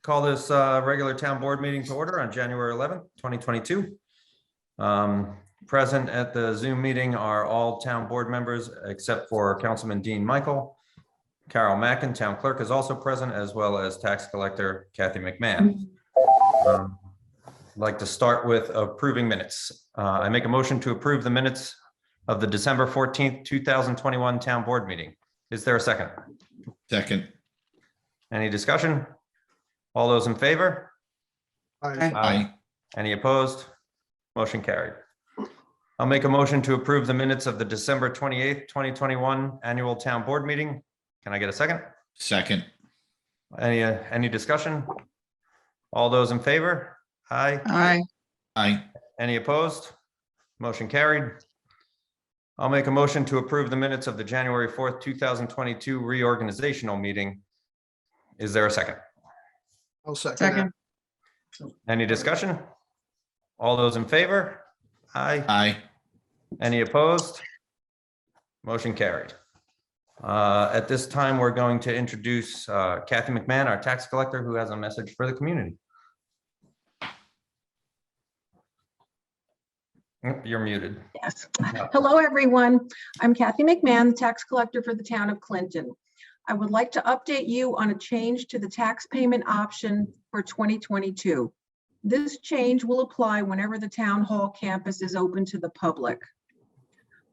Call this regular town board meeting to order on January 11th, 2022. Present at the Zoom meeting are all town board members except for Councilman Dean Michael. Carol Mackin, town clerk, is also present, as well as tax collector Kathy McMahon. I'd like to start with approving minutes. I make a motion to approve the minutes of the December 14th, 2021 town board meeting. Is there a second? Second. Any discussion? All those in favor? Aye. Any opposed? Motion carried. I'll make a motion to approve the minutes of the December 28th, 2021 annual town board meeting. Can I get a second? Second. Any discussion? All those in favor? Aye. Aye. Aye. Any opposed? Motion carried. I'll make a motion to approve the minutes of the January 4th, 2022 reorganizational meeting. Is there a second? I'll second. Second. Any discussion? All those in favor? Aye. Aye. Any opposed? Motion carried. At this time, we're going to introduce Kathy McMahon, our tax collector, who has a message for the community. You're muted. Yes. Hello, everyone. I'm Kathy McMahon, the tax collector for the town of Clinton. I would like to update you on a change to the tax payment option for 2022. This change will apply whenever the town hall campus is open to the public.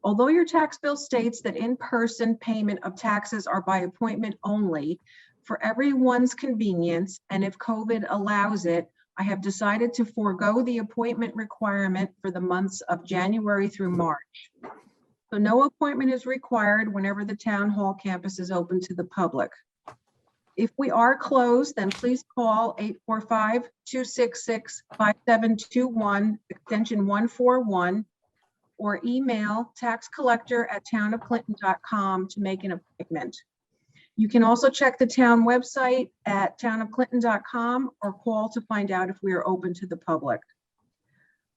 Although your tax bill states that in-person payment of taxes are by appointment only, for everyone's convenience, and if COVID allows it, I have decided to forego the appointment requirement for the months of January through March. So no appointment is required whenever the town hall campus is open to the public. If we are closed, then please call 845-266-5721, extension 141, or email taxcollector@townofclinton.com to make an appointment. You can also check the town website at townofclinton.com or call to find out if we are open to the public.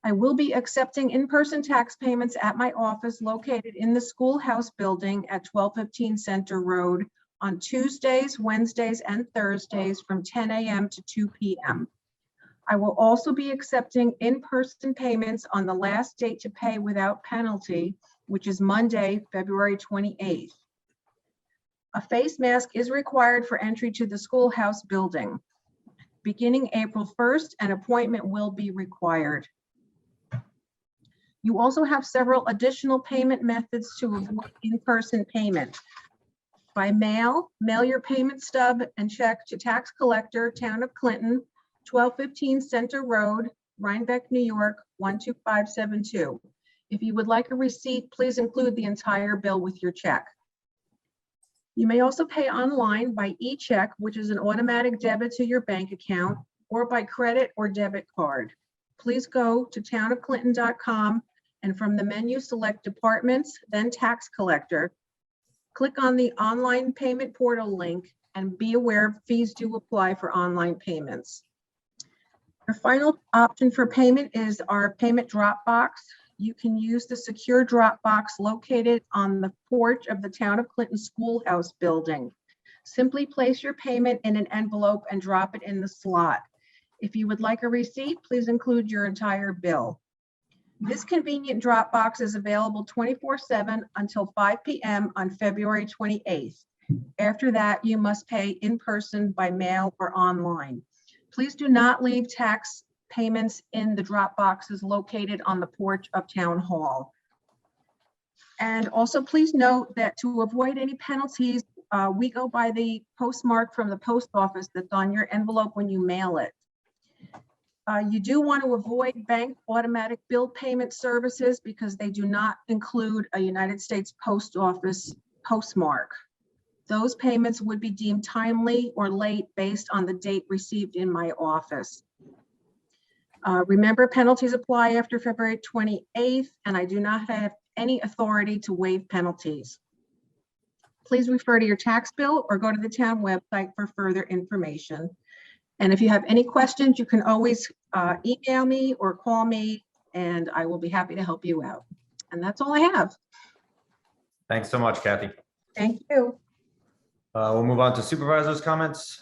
I will be accepting in-person tax payments at my office located in the schoolhouse building at 1215 Center Road on Tuesdays, Wednesdays, and Thursdays from 10 a.m. to 2 p.m. I will also be accepting in-person payments on the last date to pay without penalty, which is Monday, February 28th. A face mask is required for entry to the schoolhouse building. Beginning April 1st, an appointment will be required. You also have several additional payment methods to avoid in-person payment. By mail, mail your payment stub and check to tax collector, Town of Clinton, 1215 Center Road, Rhinebeck, New York, 12572. If you would like a receipt, please include the entire bill with your check. You may also pay online by e-check, which is an automatic debit to your bank account, or by credit or debit card. Please go to townofclinton.com and from the menu select departments, then tax collector. Click on the online payment portal link and be aware fees do apply for online payments. Your final option for payment is our payment drop box. You can use the secure drop box located on the porch of the Town of Clinton Schoolhouse building. Simply place your payment in an envelope and drop it in the slot. If you would like a receipt, please include your entire bill. This convenient drop box is available 24/7 until 5 p.m. on February 28th. After that, you must pay in person, by mail, or online. Please do not leave tax payments in the drop boxes located on the porch of Town Hall. And also please note that to avoid any penalties, we go by the postmark from the post office that's on your envelope when you mail it. You do want to avoid bank automatic bill payment services because they do not include a United States Post Office postmark. Those payments would be deemed timely or late based on the date received in my office. Remember, penalties apply after February 28th, and I do not have any authority to waive penalties. Please refer to your tax bill or go to the town website for further information. And if you have any questions, you can always email me or call me, and I will be happy to help you out. And that's all I have. Thanks so much, Kathy. Thank you. We'll move on to supervisors' comments.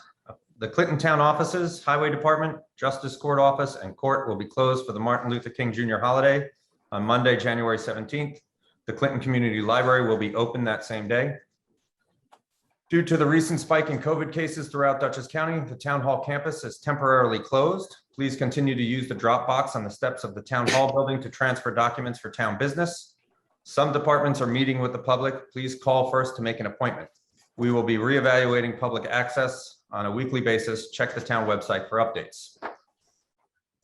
The Clinton Town offices, Highway Department, Justice Court Office, and Court will be closed for the Martin Luther King Jr. holiday on Monday, January 17th. The Clinton Community Library will be open that same day. Due to the recent spike in COVID cases throughout Dutchess County, the Town Hall campus is temporarily closed. Please continue to use the drop box on the steps of the Town Hall building to transfer documents for town business. Some departments are meeting with the public. Please call first to make an appointment. We will be reevaluating public access on a weekly basis. Check the town website for updates.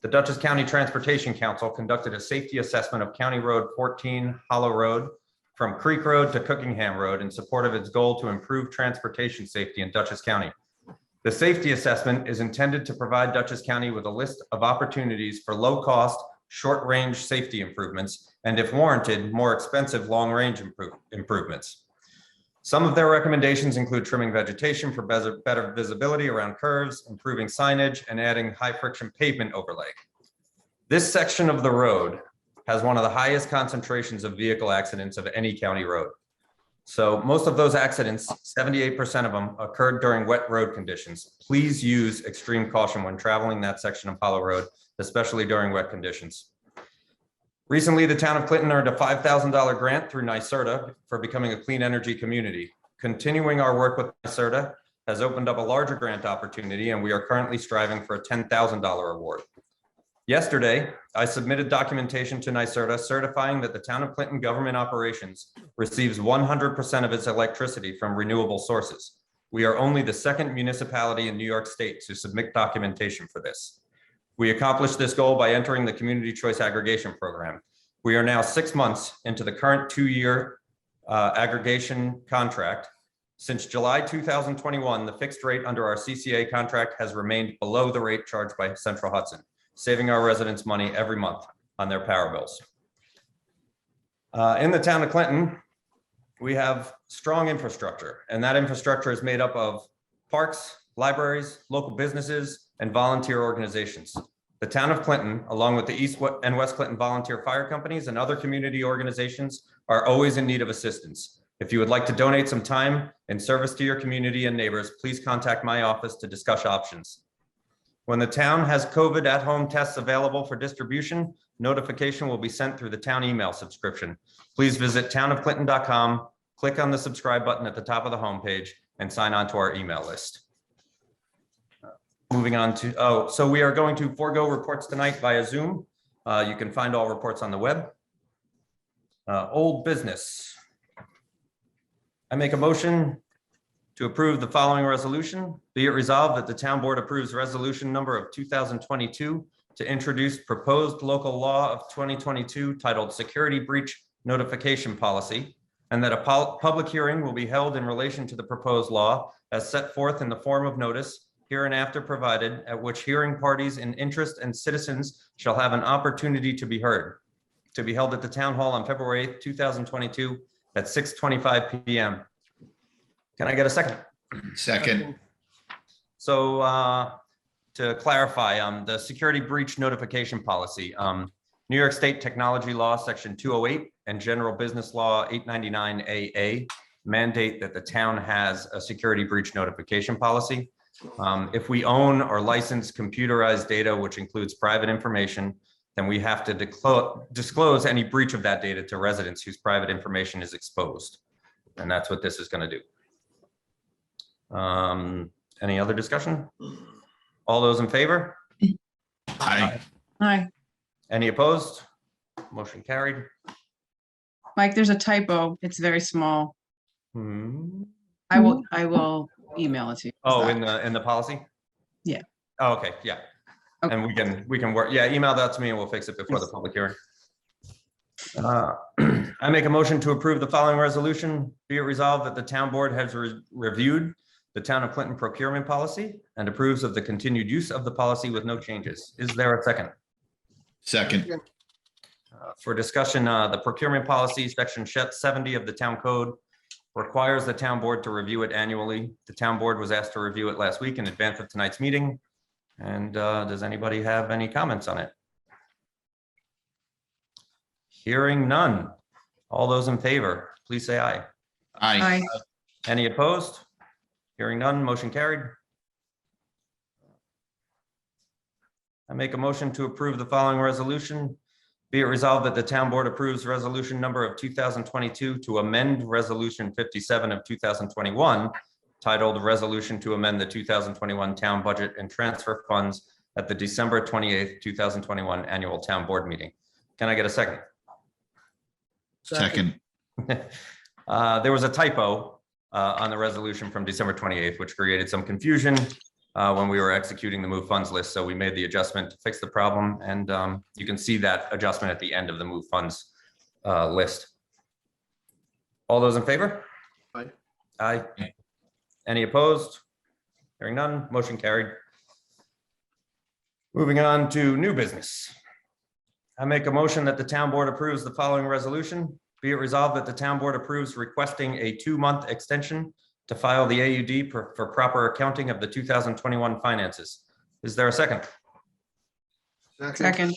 The Dutchess County Transportation Council conducted a safety assessment of County Road 14 Hollow Road from Creek Road to Cookingham Road in support of its goal to improve transportation safety in Dutchess County. The safety assessment is intended to provide Dutchess County with a list of opportunities for low-cost, short-range safety improvements, and if warranted, more expensive long-range improvements. Some of their recommendations include trimming vegetation for better visibility around curves, improving signage, and adding high-friction pavement overlay. This section of the road has one of the highest concentrations of vehicle accidents of any county road. So most of those accidents, 78% of them, occurred during wet road conditions. Please use extreme caution when traveling that section of Hollow Road, especially during wet conditions. Recently, the town of Clinton earned a $5,000 grant through NYSERDA for becoming a clean energy community. Continuing our work with NYSERDA has opened up a larger grant opportunity, and we are currently striving for a $10,000 award. Yesterday, I submitted documentation to NYSERDA certifying that the town of Clinton government operations receives 100% of its electricity from renewable sources. We are only the second municipality in New York State to submit documentation for this. We accomplished this goal by entering the Community Choice Aggregation Program. We are now 6 months into the current 2-year aggregation contract. Since July 2021, the fixed rate under our CCA contract has remained below the rate charged by Central Hudson, saving our residents money every month on their power bills. In the town of Clinton, we have strong infrastructure, and that infrastructure is made up of parks, libraries, local businesses, and volunteer organizations. The town of Clinton, along with the East and West Clinton volunteer fire companies and other community organizations, are always in need of assistance. If you would like to donate some time in service to your community and neighbors, please contact my office to discuss options. When the town has COVID at-home tests available for distribution, notification will be sent through the town email subscription. Please visit townofclinton.com, click on the subscribe button at the top of the homepage, and sign on to our email list. Moving on to, so we are going to forego reports tonight via Zoom. You can find all reports on the web. Old business. I make a motion to approve the following resolution. Be it resolved that the town board approves resolution number of 2022 to introduce proposed local law of 2022 titled Security Breach Notification Policy, and that a public hearing will be held in relation to the proposed law as set forth in the form of notice hereinafter provided, at which hearing parties in interest and citizens shall have an opportunity to be heard, to be held at the town hall on February 8th, 2022 at 6:25 p.m. Can I get a second? Second. So to clarify, the security breach notification policy, New York State Technology Law, Section 208 and General Business Law 899 AA mandate that the town has a security breach notification policy. If we own or license computerized data, which includes private information, then we have to disclose any breach of that data to residents whose private information is exposed. And that's what this is going to do. Any other discussion? All those in favor? Aye. Hi, Any opposed? Motion carried. Mike, there's a typo. It's very small. Hmm. I will email it to you. Oh, in the policy? Yeah. Oh, okay, yeah. Okay. And we can work, yeah, email that to me and we'll fix it before the public hearing. I make a motion to approve the following resolution. Be it resolved that the town board has reviewed the town of Clinton procurement policy and approves of the continued use of the policy with no changes. Is there a second? Second. For discussion, the procurement policy, section 70 of the town code requires the town board to review it annually. The town board was asked to review it last week in advance of tonight's meeting. And does anybody have any comments on it? Hearing none. All those in favor, please say aye. Aye. Hi, Any opposed? Hearing none, motion carried. I make a motion to approve the following resolution. Be it resolved that the town board approves resolution number of 2022 to amend resolution 57 of 2021, titled Resolution to Amend the 2021 Town Budget and Transfer Funds at the December 28th, 2021 Annual Town Board Meeting. Can I get a second? Second. There was a typo on the resolution from December 28th, which created some confusion when we were executing the move funds list. So we made the adjustment to fix the problem, and you can see that adjustment at the end of the move funds list. All those in favor? Aye. Aye. Any opposed? Hearing none, motion carried. Moving on to new business. I make a motion that the town board approves the following resolution. Be it resolved that the town board approves requesting a 2-month extension to file the AUD for proper accounting of the 2021 finances. Is there a second? Second.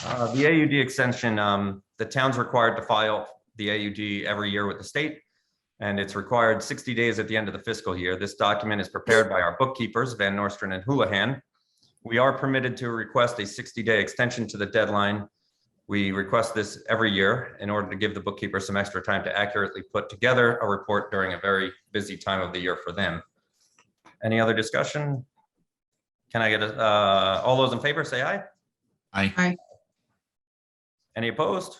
The AUD extension, the town's required to file the AUD every year with the state, and it's required 60 days at the end of the fiscal year. This document is prepared by our bookkeepers, Van Nostrand and Houlihan. We are permitted to request a 60-day extension to the deadline. We request this every year in order to give the bookkeeper some extra time to accurately put together a report during a very busy time of the year for them. Any other discussion? Can I get all those in favor, say aye. Aye. Any opposed?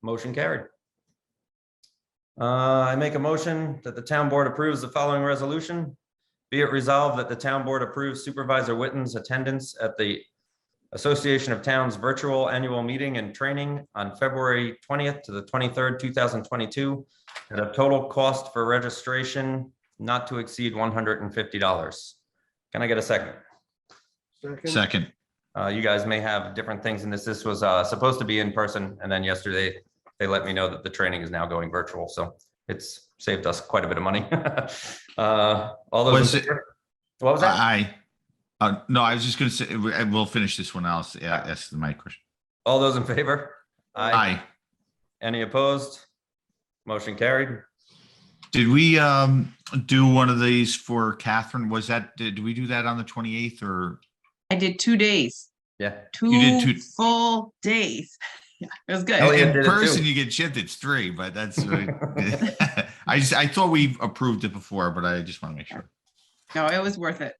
Motion carried. I make a motion that the town board approves the following resolution. Be it resolved that the town board approves Supervisor Witten's attendance at the Association of Towns Virtual Annual Meeting and Training on February 20th to the 23rd, 2022, at a total cost for registration not to exceed $150. Can I get a second? Second. You guys may have different things in this. This was supposed to be in person, and then yesterday they let me know that the training is now going virtual. So it's saved us quite a bit of money. All those. Was it? What was that? Aye. No, I was just going to say, we'll finish this one. I'll ask my question. All those in favor? Aye. Any opposed? Motion carried. Did we do one of these for Catherine? Was that, did we do that on the 28th or? I did 2 days, Yeah. You did two two- full days. Yeah, it was good. Elliot In did it too. person, you get chipped, it's 3, but that's, I thought we approved it before, but I just want to make sure. No, it was worth it.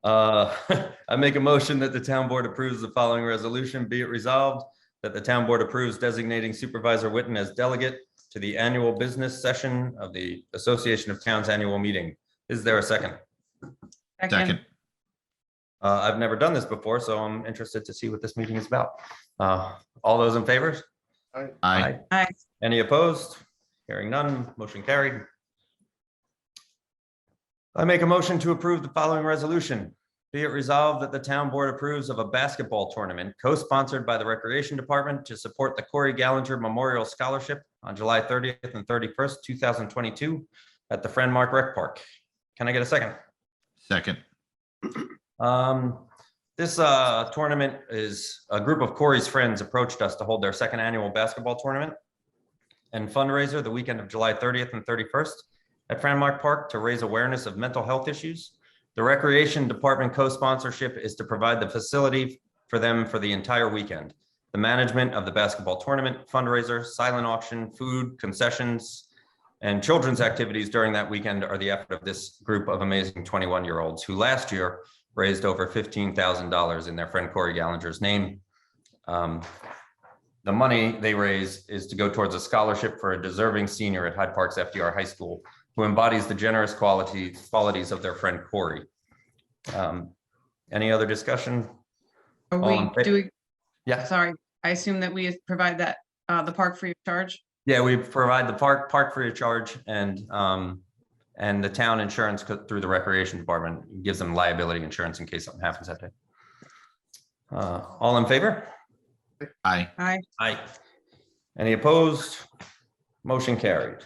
I make a motion that the town board approves the following resolution. Be it resolved that the town board approves designating Supervisor Witten as delegate to the annual business session of the Association of Towns Annual Meeting. Is there a second? Second. I've never done this before, so I'm interested to see what this meeting is about. All those in favor? Aye. Aye. Any opposed? Hearing none, motion carried. I make a motion to approve the following resolution. Be it resolved that the town board approves of a basketball tournament co-sponsored by the Recreation Department to support the Corey Gallinger Memorial Scholarship on July 30th and 31st, 2022 at the Friendmark Rec Park. Can I get a second? Second. This tournament is a group of Corey's friends approached us to hold their second annual basketball tournament and fundraiser the weekend of July 30th and 31st at Friendmark Park to raise awareness of mental health issues. The Recreation Department co-sponsorship is to provide the facility for them for the entire weekend. The management of the basketball tournament, fundraiser, silent auction, food, concessions, and children's activities during that weekend are the effort of this group of amazing 21-year-olds who last year raised over $15,000 in their friend Corey Gallinger's name. The money they raise is to go towards a scholarship for a deserving senior at Hyde Park's FDR High School who embodies the generous qualities of their friend Corey. Any other discussion? Are All in we fa- doing, Yeah. sorry, I assume that we provide that, the park free of charge? Yeah, we provide the park free of charge, and the town insurance through the Recreation Department gives them liability insurance in case something happens that day. All in favor? Aye. Aye. Aye. Any opposed? Motion carried.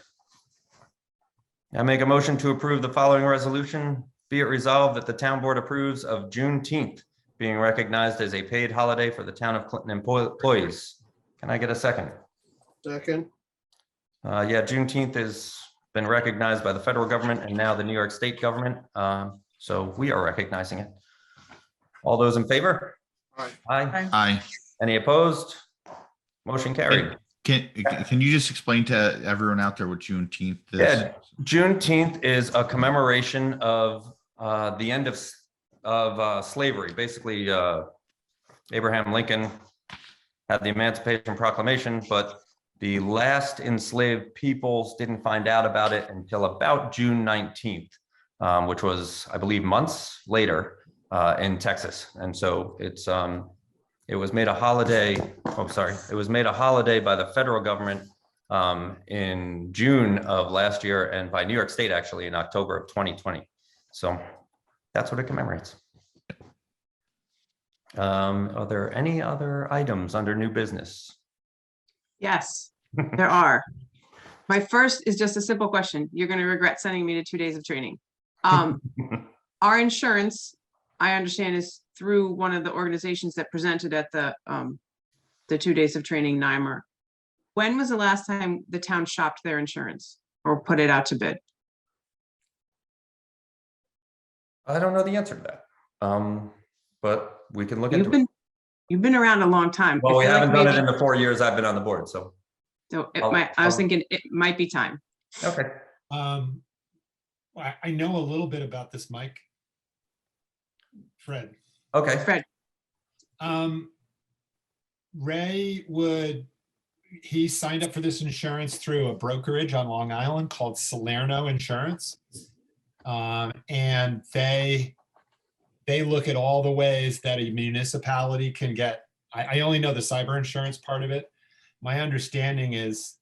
I make a motion to approve the following resolution. Be it resolved that the town board approves of Juneteenth being recognized as a paid holiday for the town of Clinton employees. Can I get a second? Second. Yeah, Juneteenth has been recognized by the federal government and now the New York State government. So we are recognizing it. All those in favor? Aye. Aye. Aye. Any opposed? Motion carried. Can you just explain to everyone out there what Juneteenth is? Yeah, Juneteenth is a commemoration of the end of slavery. Basically, Abraham Lincoln had the Emancipation Proclamation, but the last enslaved peoples didn't find out about it until about June 19th, which was, I believe, months later in Texas. And so it was made a holiday. Oh, sorry. It was made a holiday by the federal government in June of last year and by New York State actually in October of 2020. So that's what it commemorates. Are there any other items under new business? Yes, there are. My first is just a simple question. You're going to regret sending me to 2 days of training. Our insurance, I understand, is through one of the organizations that presented at the 2 days of training, NYMER. When was the last time the town shopped their insurance or put it out to bid? I don't know the answer to that, but we can look into it. You've been around a long time. Well, we I feel like haven't done it maybe- in the 4 years I've been on the board, so. So it I'll- might, I was thinking it might be time. Okay. I know a little bit about this, Mike. Fred. Okay. Fred, Ray he signed up for this insurance through a brokerage on Long Island called Salerno Insurance. And they look at all the ways that a municipality can get, I only know the cyber insurance part of it. My understanding is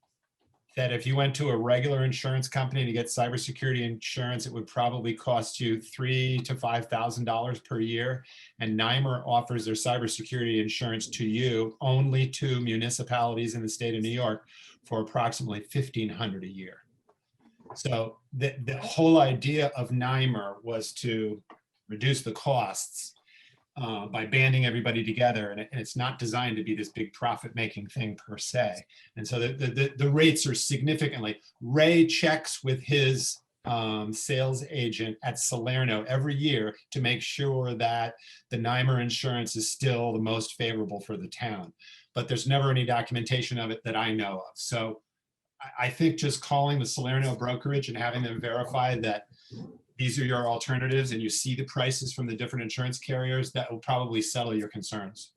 that if you went to a regular insurance company to get cybersecurity insurance, it would probably cost you $3,000 to $5,000 per year. And NYMER offers their cybersecurity insurance to you only to municipalities in the state of New York for approximately $1,500 a year. So the whole idea of NYMER was to reduce the costs by banding everybody together, and it's not designed to be this big profit-making thing per se. And so the rates are significantly. Ray checks with his sales agent at Salerno every year to make sure that the NYMER insurance is still the most favorable for the town. But there's never any documentation of it that I know of. So I think just calling the Salerno brokerage and having them verify that these are your alternatives and you see the prices from the different insurance carriers, that will probably settle your concerns.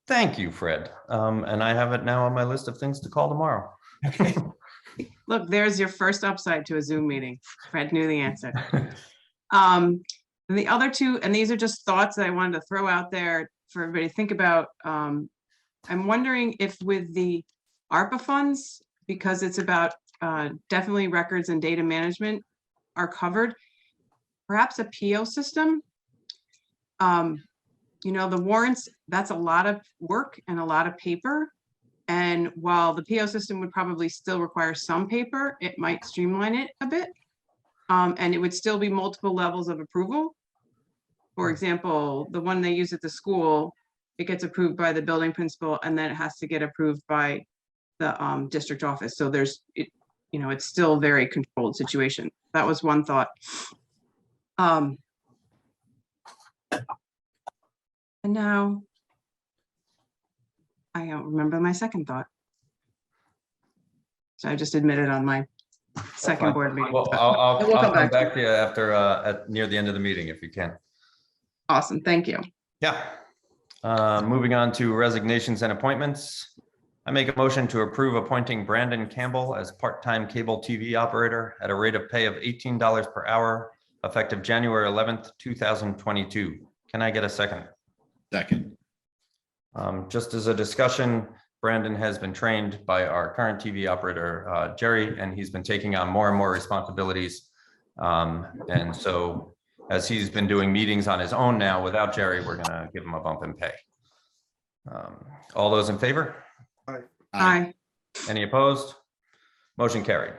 Thank you, Fred. And I have it now on my list of things to call tomorrow. Okay. look, there's your first upside to a Zoom meeting. Fred knew the answer. And the other two, and these are just thoughts that I wanted to throw out there for everybody to think about. I'm wondering if with the ARPA funds, because it's about definitely records and data management are covered, perhaps a PO system. You know, the warrants, that's a lot of work and a lot of paper. And while the PO system would probably still require some paper, it might streamline it a bit. And it would still be multiple levels of approval. For example, the one they use at the school, it gets approved by the building principal and then it has to get approved by the district office. So there's, you know, it's still a very controlled situation. That was one thought. And now I don't remember my second thought. So I just admitted on my second board meeting. Well, but I'll we'll come come back. back to you after near the end of the meeting if you can. Awesome, thank you. Yeah. Moving on to resignations and appointments. I make a motion to approve appointing Brandon Campbell as part-time cable TV operator at a rate of pay of $18 per hour, effective January 11th, 2022. Can I get a second? Second. Just as a discussion, Brandon has been trained by our current TV operator, Jerry, and he's been taking on more and more responsibilities. And so as he's been doing meetings on his own now without Jerry, we're gonna give him a bump in pay. All those in favor? Aye. Any opposed? Motion carried.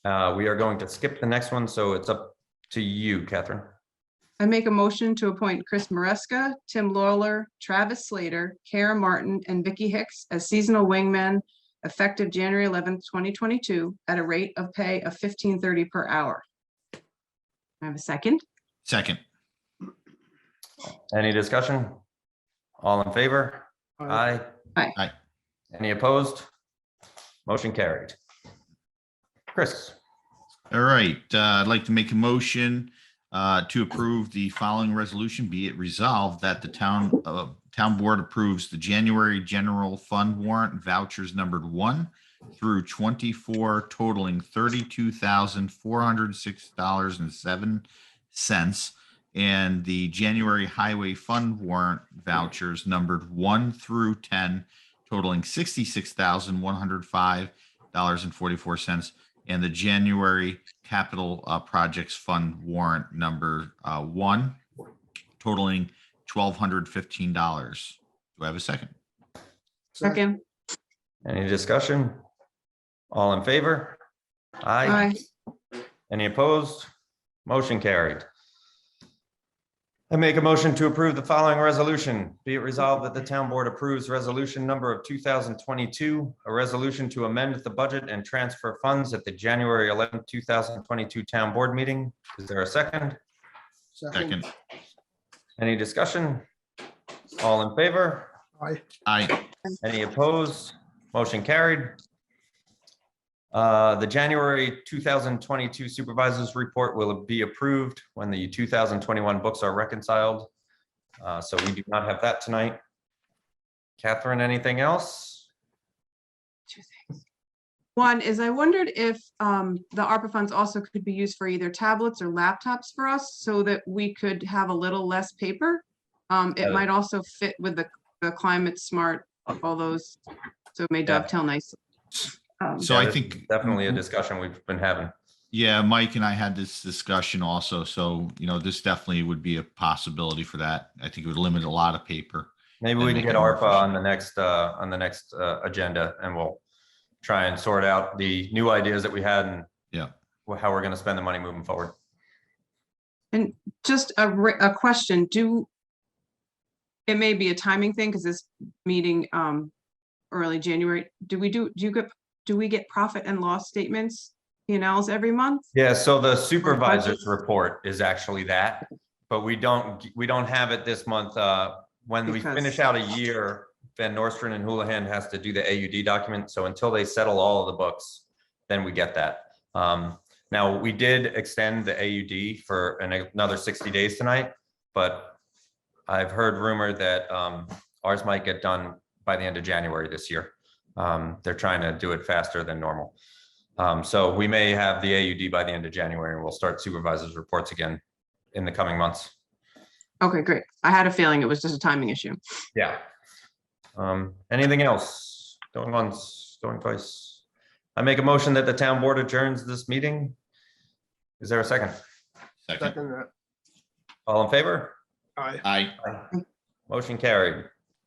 We are going to skip the next one, so it's up to you, Catherine. I make a motion to appoint Chris Maresca, Tim Lawler, Travis Slater, Kara Martin, and Vicky Hicks as seasonal wingmen effective January 11th, 2022 at a rate of pay of $15.30 per hour. I have a second. Second. Any discussion? All in favor? Aye. Aye. Aye. Any opposed? Motion carried. Chris, All right, I'd like to make a motion to approve the following resolution. Be it resolved that the town board approves the January general fund warrant vouchers numbered 1 through 24 totaling $32,406.07, and the January highway fund warrant vouchers numbered 1 through 10 totaling $66,105.44, and the January capital projects fund warrant number 1 totaling $1,215. Do I have a second? Second. any discussion? All in favor? Aye. Aye. Any opposed? Motion carried. I make a motion to approve the following resolution. Be it resolved that the town board approves resolution number of 2022, a resolution to amend the budget and transfer funds at the January 11th, 2022 town board meeting. Is there a second? Second. Any discussion? All in favor? Aye. Any opposed? Motion carried. The January 2022 supervisors report will be approved when the 2021 books are reconciled. So we do not have that tonight. Catherine, anything else? Two things. One is I wondered if the ARPA funds also could be used for either tablets or laptops for us so that we could have a little less paper. It might also fit with the climate smart, all those, so it may dovetail nicely. So Yeah, I this is think definitely a discussion we've been having. yeah, Mike and I had this discussion also. So, this definitely would be a possibility for that. I think it would limit a lot of paper. Maybe And we can make get it more ARPA on the next agenda, and we'll try and sort out the new ideas that we had and Yeah. how we're going to spend the money moving forward. And just a question, it may be a timing thing because this meeting early January, do we get profit and loss statements, P&Ls every month? Yeah, so the supervisor's report is actually that, but we don't have it this month. When we Because- finish out a year, Van Nostrand and Houlihan has to do the AUD document. So until they settle all of the books, then we get that. Now, we did extend the AUD for another 60 days tonight, but I've heard rumor that ours might get done by the end of January this year. They're trying to do it faster than normal. So we may have the AUD by the end of January, and we'll start supervisors reports again in the coming months. Okay, great. I had a feeling it was just a timing issue. Yeah. Anything else? Going once, going twice. I make a motion that the town board adjourns this meeting. Is there a second? Second. All in favor? Aye. Motion carried.